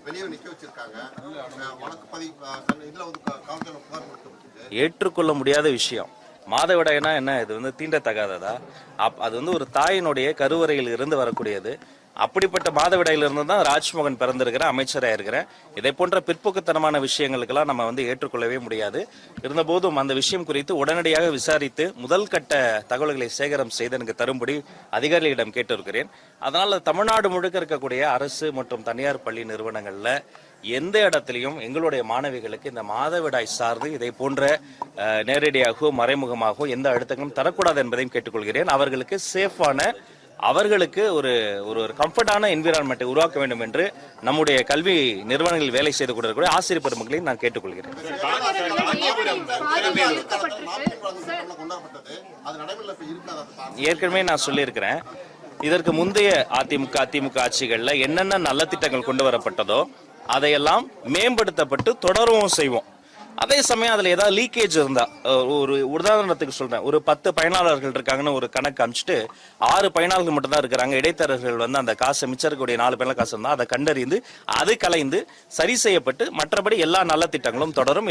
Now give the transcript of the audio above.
வெளியே நிக்க வச்சிருக்காங்க. வழக்கு பதிவு இதுல வந்து காவல்துறை புகார் கொடுக்கப்பட்டிருக்கு. ஏற்றுக்கொள்ள முடியாத விஷயம். மாதவிடாய்னா என்ன? இது வந்து தீண்டத்தகாததா? அது வந்து ஒரு தாயினுடைய கருவறையில் இருந்து வரக்கூடியது. அப்படிப்பட்ட மாதவிடாயிலிருந்து தான் ராஜ்மோகன் பிறந்திருக்கிறேன், அமைச்சராக இருக்கிறேன். இதை போன்ற பிற்போக்குத்தனமான விஷயங்களுக்கெல்லாம் நம்ம வந்து ஏற்றுக்கொள்ளவே முடியாது. இருந்தபோதும் அந்த விஷயம் குறித்து உடனடியாக விசாரித்து முதல் கட்ட தகவல்களை சேகரம் செய்து எனக்கு தரும்படி அதிகாரிகளிடம் கேட்டிருக்கிறேன். அதனால தமிழ்நாடு முழுக்க இருக்கக்கூடிய அரசு மற்றும் தனியார் பள்ளி நிறுவனங்கள்ல எந்த இடத்திலையும் எங்களுடைய மாணவிகளுக்கு இந்த மாதவிடாய் சார்ந்து இதை போன்ற நேரடியாகவோ மறைமுகமாகவோ எந்த அழுத்தங்களும் தரக்கூடாது என்பதையும் கேட்டுக்கொள்கிறேன். அவர்களுக்கு சேஃபான, அவர்களுக்கு ஒரு ஒரு கம்ஃபர்டான என்விரான்மெண்ட்டை உருவாக்க வேண்டும் என்று நம்முடைய கல்வி நிறுவனங்களில் வேலை செய்து கொண்டிருக்கிற ஆசிரியர் பெருமக்களையும் நான் கேட்டுக்கொள்கிறேன். ஏற்கனவே நான் சொல்லியிருக்கிறேன், இதற்கு முந்தைய அதிமுக ஆட்சிகள்ல என்னென்ன நல்ல திட்டங்கள் கொண்டு வரப்பட்டதோ அதையெல்லாம் மேம்படுத்தப்பட்டு தொடரவும் செய்வோம். அதே சமயம் அதுல ஏதாவது லீக்கேஜ் இருந்தா, ஒரு உதாரணத்துக்கு சொல்றேன், ஒரு 10 பயனாளர்கள் இருக்காங்கன்னு ஒரு கணக்கு அனுப்பிச்சுட்டு 6 பயனாளர்கள் மட்டும் தான் இருக்கிறாங்க, இடைத்தரகர்கள் வந்து அந்த காசை மிச்சம் இருக்கக்கூடிய 4 பயனாளர் காசு இருந்தா அதை கண்டறிந்து அது கலைந்து சரி செய்யப்பட்டு மற்றபடி எல்லா நல்ல திட்டங்களும் தொடரும்.